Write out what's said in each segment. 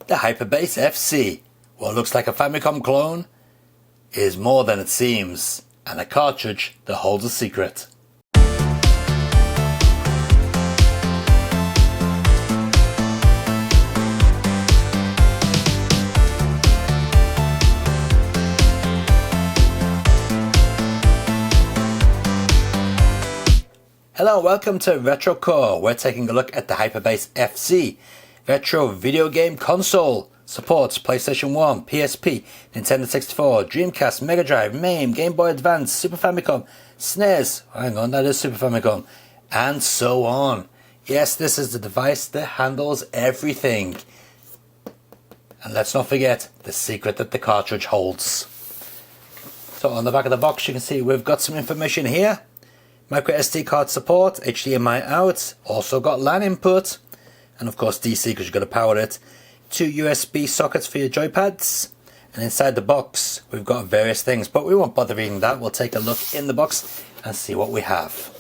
The Hyperbase FC, what looks like a Famicom clone, is more than it seems, and a cartridge that holds a secret. Hello, welcome to Retro Core. We're taking a look at the Hyperbase FC retro video game console. Supports PlayStation 1, PSP, Nintendo 64, Dreamcast, Mega Drive, MAME, Game Boy Advance, Super Famicom, SNES, hang on, that is Super Famicom, and so on. Yes, this is the device that handles everything. And let's not forget the secret that the cartridge holds. So on the back of the box you can see we've got some information here. Micro SD card support, HDMI out, also got LAN input, and of course DC because you've got to power it. 2 USB sockets for your joypads, and inside the box we've got various things, but we won't bother reading that. We'll take a look in the box and see what we have.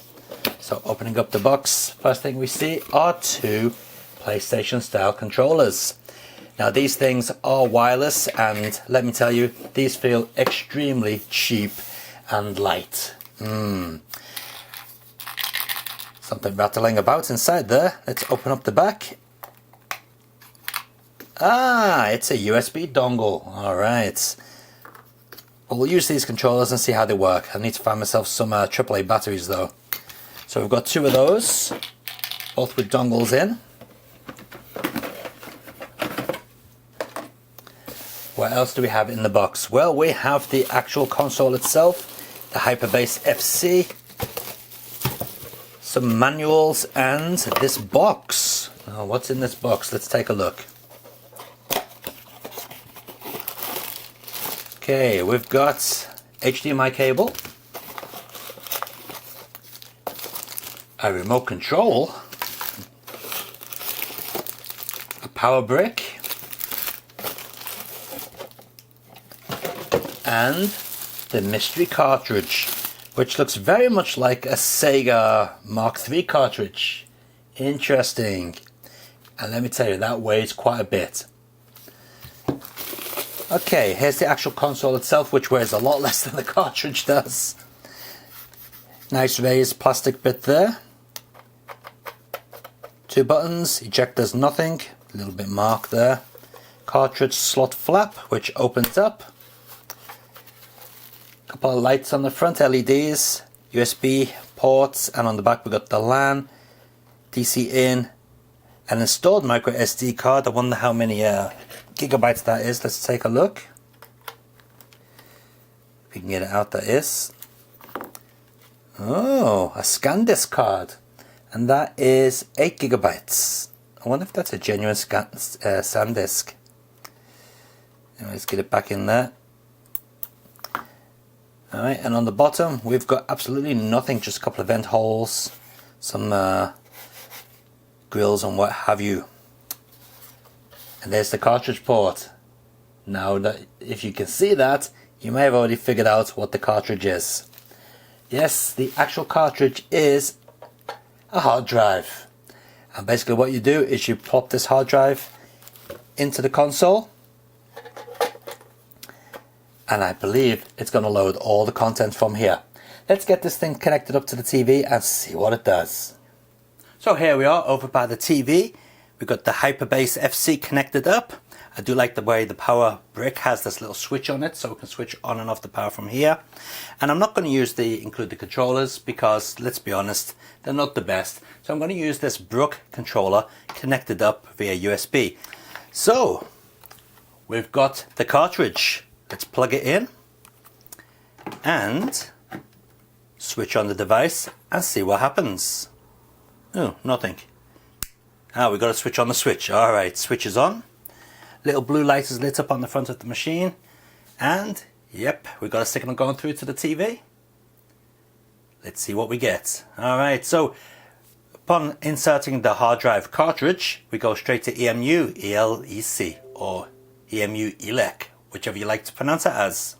So opening up the box, first thing we see are 2 PlayStation style controllers. Now these things are wireless, and let me tell you, these feel extremely cheap and light. Something rattling about inside there. Let's open up the back. Ah, it's a USB dongle. Alright. Well, we'll use these controllers and see how they work. I need to find myself some AAA batteries though. So we've got 2 of those, both with dongles in. What else do we have in the box? Well, we have the actual console itself, the Hyperbase FC, some manuals, and this box. Now, what's in this box? Let's take a look. Okay, we've got HDMI cable, a remote control, a power brick, and the mystery cartridge, which looks very much like a Sega Mark III cartridge. Interesting. And let me tell you, that weighs quite a bit. Okay, here's the actual console itself, which weighs a lot less than the cartridge does. Nice raised plastic bit there. 2 buttons, ejector's nothing, a little bit marked there. Cartridge slot flap, which opens up. Couple of lights on the front, LEDs, USB ports, and on the back we got the LAN, DC in, an installed micro SD card. I wonder how many gigabytes that is. Let's take a look. If we can get it out, that is. Oh, a SanDisk card, and that is 8 gigabytes. I wonder if that's a genuine SanDisk. Anyway, let's get it back in there. Alright, and on the bottom we've got absolutely nothing, just a couple of vent holes, some grills and what have you. And there's the cartridge port. Now that if you can see that, you may have already figured out what the cartridge is. Yes, the actual cartridge is a hard drive. And basically what you do is you plop this hard drive into the console, and I believe it's going to load all the content from here. Let's get this thing connected up to the TV and see what it does. So here we are over by the TV. We've got the Hyperbase FC connected up. I do like the way the power brick has this little switch on it, so we can switch on and off the power from here. And I'm not going to include the controllers because, let's be honest, they're not the best. So I'm going to use this Brook controller connected up via USB. So we've got the cartridge. Let's plug it in and switch on the device and see what happens. Oh, nothing. Ah, we've got to switch on the switch. Alright, switch is on. Little blue light is lit up on the front of the machine. And, yep, we've got a signal going through to the TV. Let's see what we get. Alright, so upon inserting the hard drive cartridge, we go straight to EMU, ELEC, or EMU ELEC, whichever you like to pronounce it as.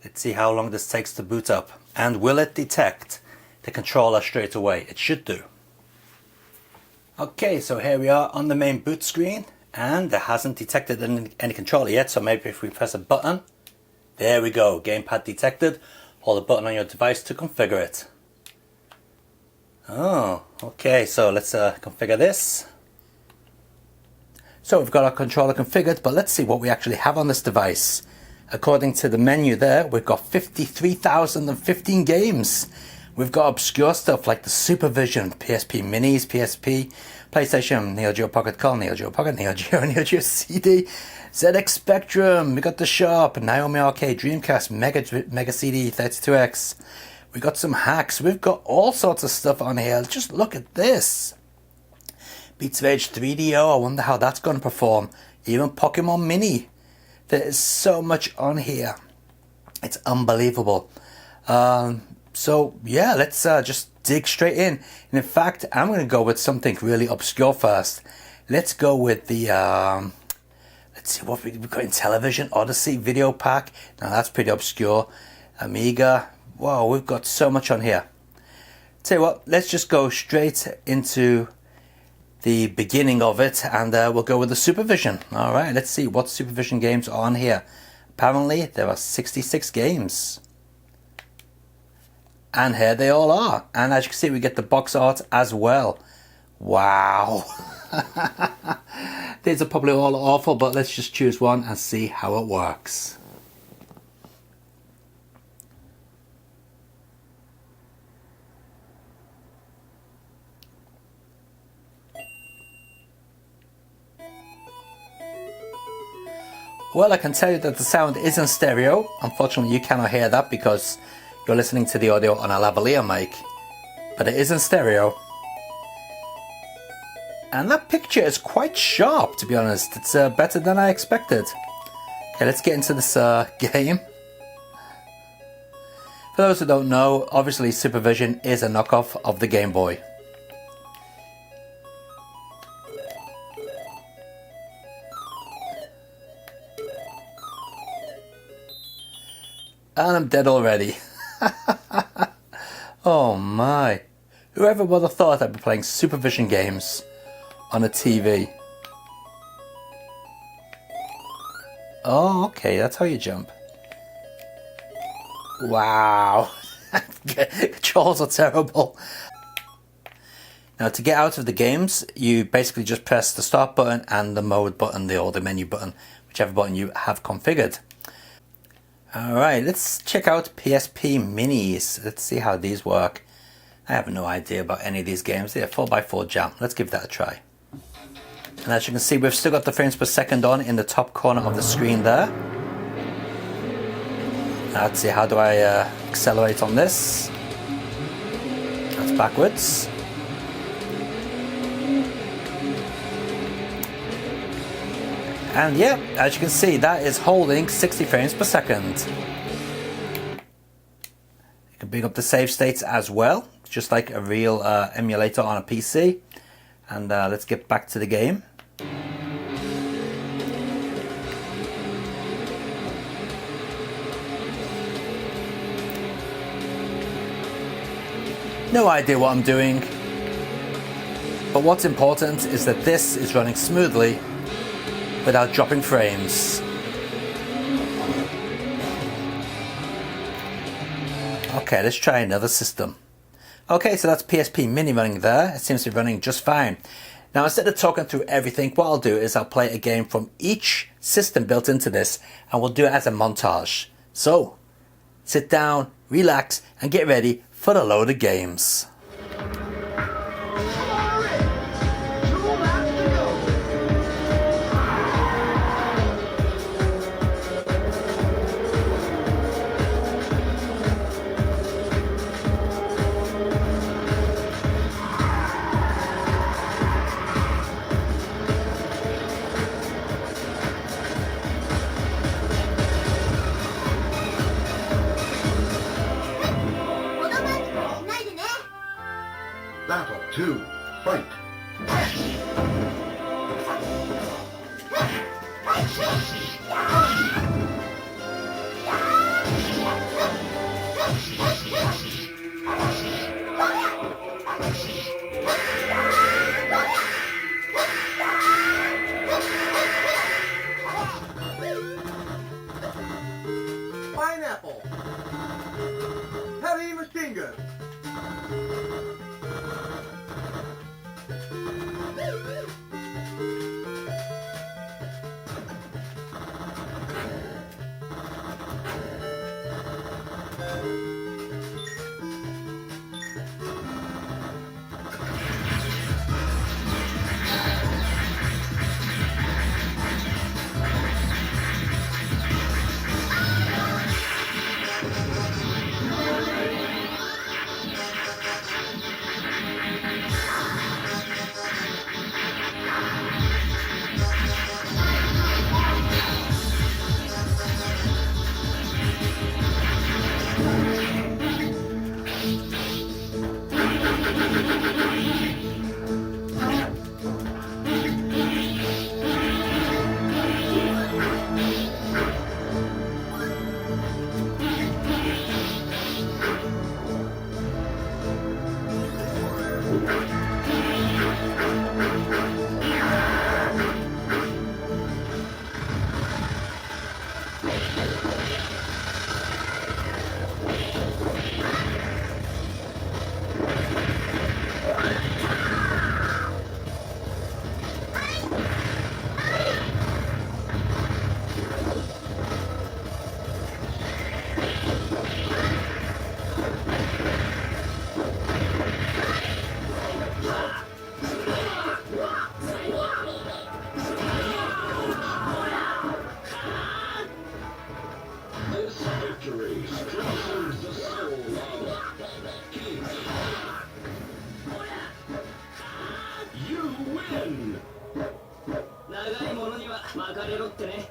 Let's see how long this takes to boot up. And will it detect the controller straight away? It should do. Okay, so here we are on the main boot screen. And it hasn't detected any controller yet, so maybe if we press a button, there we go, gamepad detected. Hold a button on your device to configure it. Oh, okay, so let's configure this. So we've got our controller configured, but let's see what we actually have on this device. According to the menu there, we've got 53,015 games. We've got obscure stuff like the Supervision, PSP Minis, PSP, PlayStation, Neo Geo Pocket Color, Neo Geo Pocket, Neo Geo CD, ZX Spectrum, we got the Sharp, Naomi Arcade, Dreamcast, Mega CD 32X. We got some hacks, we've got all sorts of stuff on here. Just look at this. Beats of Age 3DO, I wonder how that's going to perform. Even Pokemon Mini. There is so much on here. It's unbelievable. So yeah, let's just dig straight in. And in fact, I'm going to go with something really obscure first. Let's go with the, let's see what we've got in television. Odyssey video pack. Now that's pretty obscure. Amiga. Wow, we've got so much on here. Tell you what, let's just go straight into the beginning of it, and we'll go with the Supervision. Alright, let's see what Supervision games are on here. Apparently there are 66 games. And here they all are. And as you can see, we get the box art as well. Wow. These are probably all awful, but let's just choose one and see how it works. Well, I can tell you that the sound is in stereo. Unfortunately, you cannot hear that because you're listening to the audio on a lavalier mic. But it is in stereo. And that picture is quite sharp, to be honest. It's better than I expected. Okay, let's get into this game. For those who don't know, obviously Supervision is a knockoff of the Game Boy. And I'm dead already. Oh my. Whoever would have thought I'd be playing Supervision games on a TV? Oh, okay, that's how you jump. Wow. Controls are terrible. Now to get out of the games, you basically just press the start button and the mode button, or the menu button, whichever button you have configured. Alright, let's check out PSP Minis. Let's see how these work. I have no idea about any of these games. They're 4x4 jam. Let's give that a try. And as you can see, we've still got the frames per second on in the top corner of the screen there. Now let's see, how do I accelerate on this? That's backwards. And yeah, as you can see, that is holding 60 frames per second. You can bring up the save states as well, just like a real emulator on a PC. And let's get back to the game. No idea what I'm doing, but what's important is that this is running smoothly without dropping frames. Okay, let's try another system. Okay, so that's PSP Mini running there. It seems to be running just fine. Now instead of talking through everything, what I'll do is I'll play a game from each system built into this, and we'll do it as a montage. So, sit down, relax, and get ready for the load of games. Battle 2, fight! 長いものには巻かれろってね。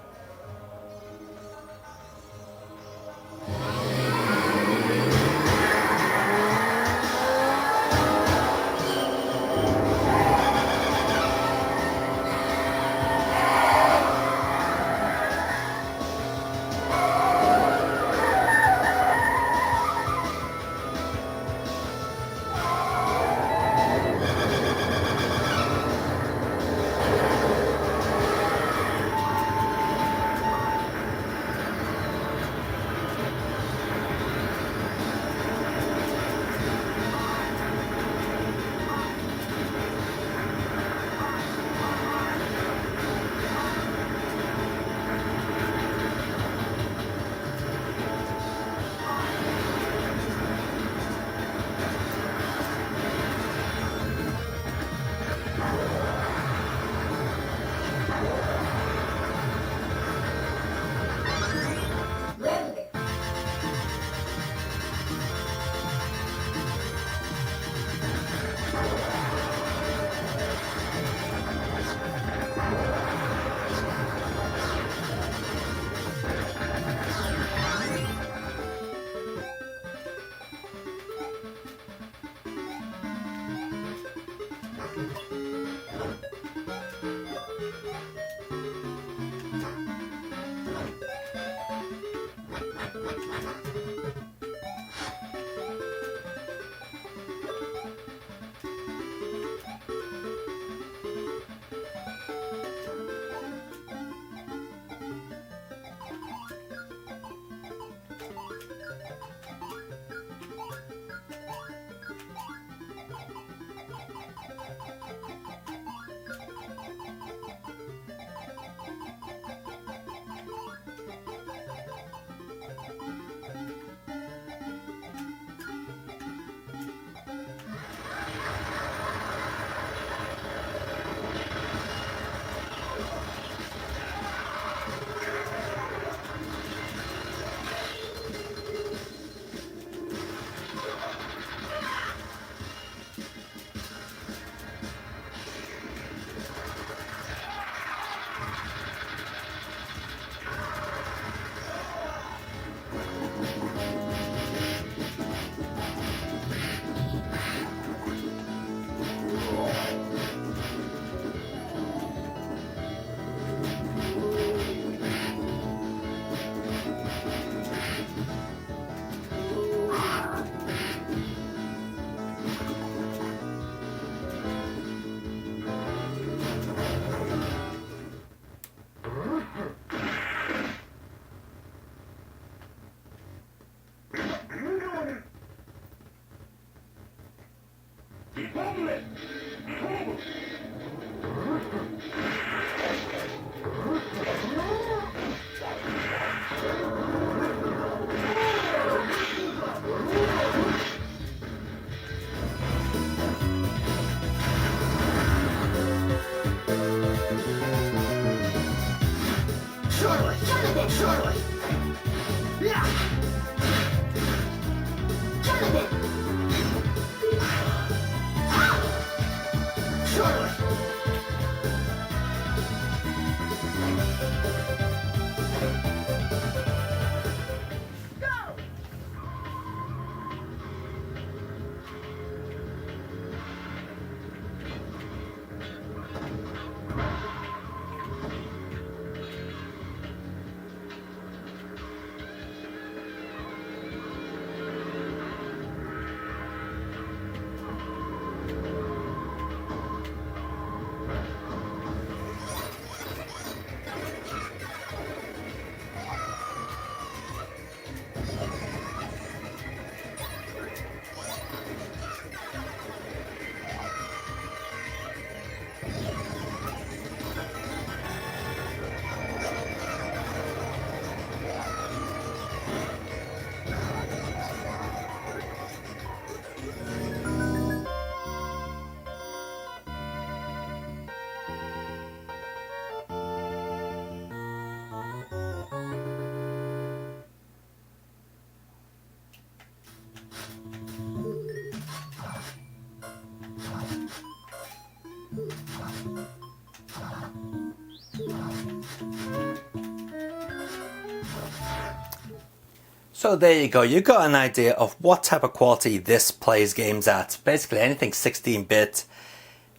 So there you go, you got an idea of what type of quality this plays games at. Basically anything 16-bit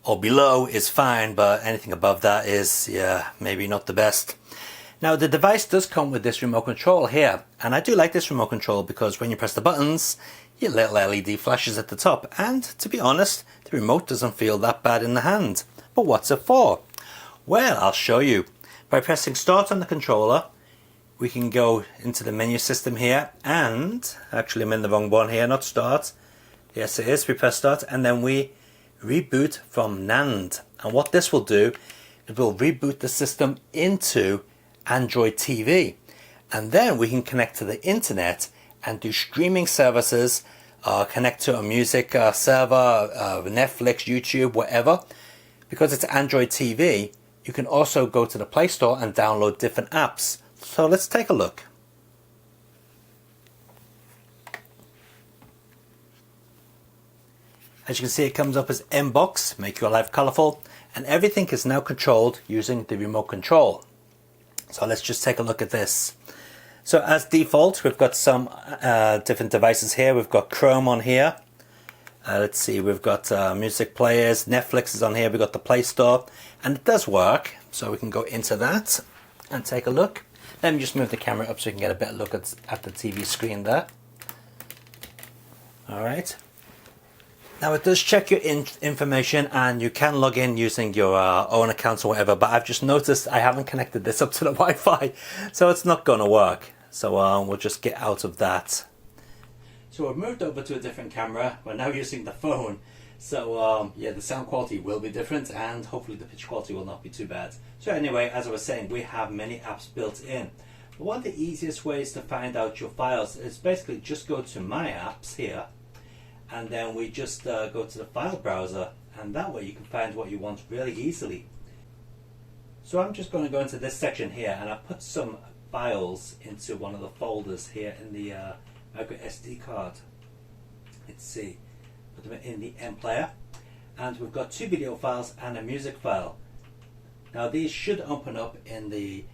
or below is fine, but anything above that is, yeah, maybe not the best. Now the device does come with this remote control here, and I do like this remote control because when you press the buttons, your little LED flashes at the top, and to be honest, the remote doesn't feel that bad in the hand. But what's it for? Well, I'll show you. By pressing start on the controller, we can go into the menu system here, and actually I'm in the wrong one here, not start. Yes it is, we press start and then we reboot from NAND. And what this will do, it will reboot the system into Android TV. And then we can connect to the internet and do streaming services, connect to a music server, Netflix, YouTube, whatever. Because it's Android TV, you can also go to the Play Store and download different apps. So let's take a look. As you can see, it comes up as Inbox, make your life colorful, and everything is now controlled using the remote control. So let's just take a look at this. So as default, we've got some different devices here. We've got Chrome on here. Let's see, we've got music players, Netflix is on here, we've got the Play Store, and it does work. So we can go into that and take a look. Let me just move the camera up so you can get a better look at the TV screen there. Alright. Now it does check your information and you can log in using your own accounts or whatever, but I've just noticed I haven't connected this up to the Wi-Fi, so it's not going to work. So we'll just get out of that. So we've moved over to a different camera. We're now using the phone. So yeah, the sound quality will be different and hopefully the pitch quality will not be too bad. So anyway, as I was saying, we have many apps built in. But one of the easiest ways to find out your files is basically just go to My Apps here, and then we just go to the file browser, and that way you can find what you want really easily. So I'm just going to go into this section here, and I put some files into one of the folders here in the micro SD card. Let's see. Put them in the M player, and we've got 2 video files and a music file. Now these should open up in the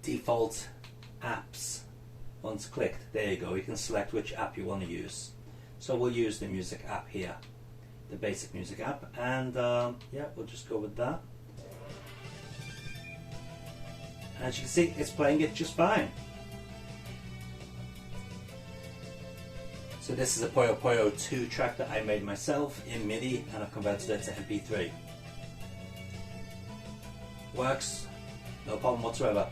default apps. Once clicked, there you go, you can select which app you want to use. So we'll use the music app here, the basic music app, and yeah, we'll just go with that. As you can see, it's playing it just fine. So this is a Puyo Puyo 2 track that I made myself in MIDI, and I've converted it to MP3. Works, no problem whatsoever.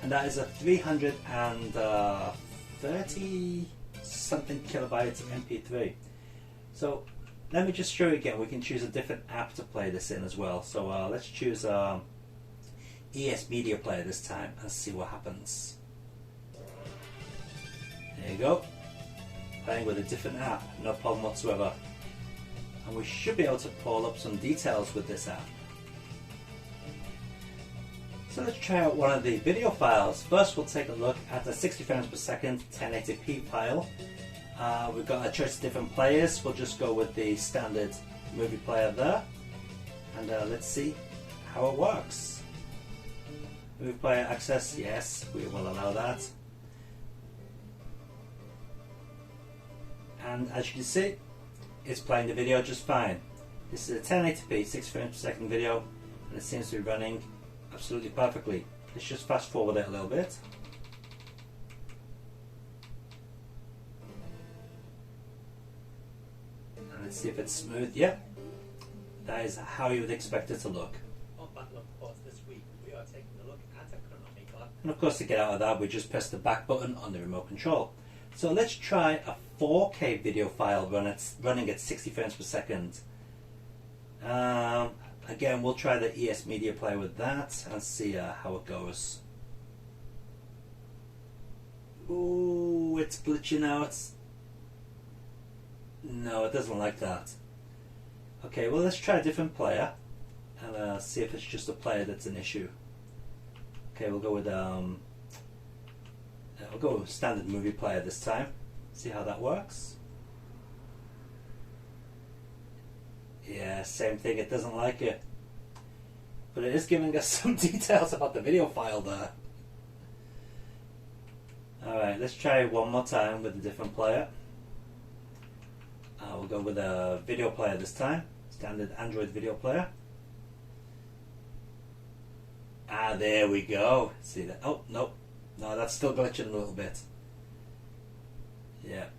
And that is a 330 something kilobytes MP3. So let me just show you again. We can choose a different app to play this in as well. So let's choose ES Media Player this time and see what happens. There you go. Playing with a different app, no problem whatsoever. And we should be able to pull up some details with this app. So let's try out one of the video files. First we'll take a look at the 60 frames per second 1080p file. We've got a choice of different players. We'll just go with the standard movie player there. And let's see how it works. Movie player access, yes, we will allow that. And as you can see, it's playing the video just fine. This is a 1080p 60 frames per second video, and it seems to be running absolutely perfectly. Let's just fast forward it a little bit. And let's see if it's smooth. Yep, that is how you would expect it to look. On Battle of Ports this week, we are taking a look at a Chronometer. And of course, to get out of that, we just press the back button on the remote control. So let's try a 4K video file running at 60 frames per second. Again, we'll try the ES Media Player with that and see how it goes. Ooh, it's glitching out. No, it doesn't like that. Okay, well let's try a different player and see if it's just a player that's an issue. Okay, we'll go with standard movie player this time. See how that works. Yeah, same thing, it doesn't like it. But it is giving us some details about the video file there. Alright, let's try one more time with a different player. We'll go with a video player this time. Standard Android video player. There we go. See that? Oh, no. No, that's still glitching a little bit. Yep.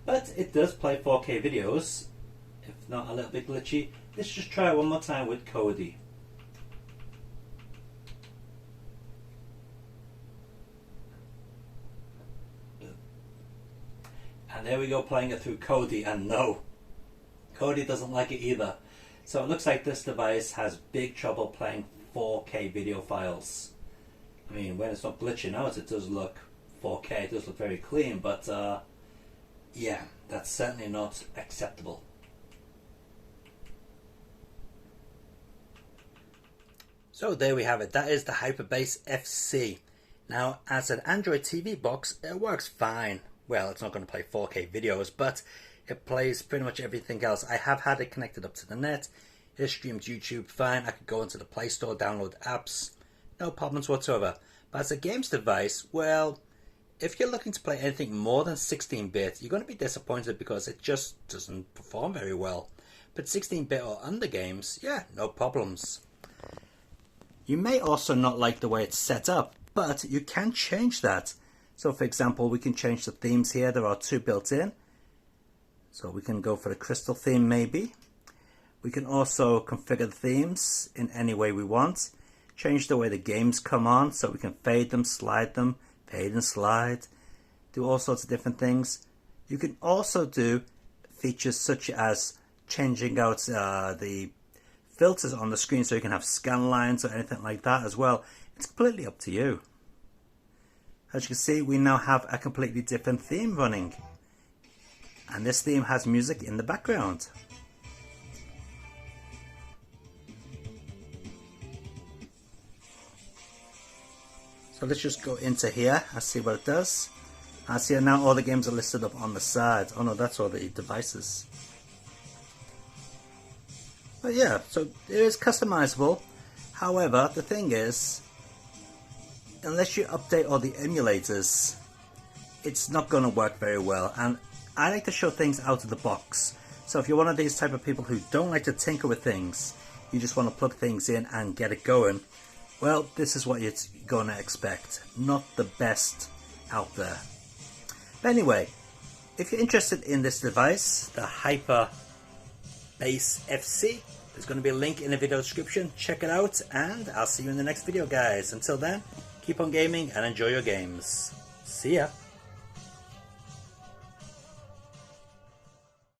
But it does play 4K videos, if not a little bit glitchy. Let's just try it one more time with Kodi. And there we go, playing it through Kodi, and no, Kodi doesn't like it either. So it looks like this device has big trouble playing 4K video files. I mean, when it's not glitching out, it does look 4K, it does look very clean, but yeah, that's certainly not acceptable. So there we have it, that is the Hyperbase FC. Now, as an Android TV box, it works fine. Well, it's not going to play 4K videos, but it plays pretty much everything else. I have had it connected up to the net. It streams YouTube fine. I could go into the Play Store, download apps. No problems whatsoever. But as a games device, well, if you're looking to play anything more than 16-bit, you're going to be disappointed because it just doesn't perform very well. But 16-bit or under games, yeah, no problems. You may also not like the way it's set up, but you can change that. So for example, we can change the themes here. There are two built in. So we can go for the crystal theme maybe. We can also configure the themes in any way we want. Change the way the games come on, so we can fade them, slide them, fade and slide. Do all sorts of different things. You can also do features such as changing out the filters on the screen so you can have scan lines or anything like that as well. It's completely up to you. As you can see, we now have a completely different theme running. And this theme has music in the background. So let's just go into here and see what it does. And see now all the games are listed up on the side. Oh no, that's all the devices. But yeah, so it is customizable. However, the thing is, unless you update all the emulators, it's not going to work very well. And I like to show things out of the box. So if you're one of these type of people who don't like to tinker with things, you just want to plug things in and get it going, well, this is what you're going to expect. Not the best out there. But anyway, if you're interested in this device, the Hyperbase FC, there's going to be a link in the video description. Check it out, and I'll see you in the next video, guys. Until then, keep on gaming and enjoy your games. See ya!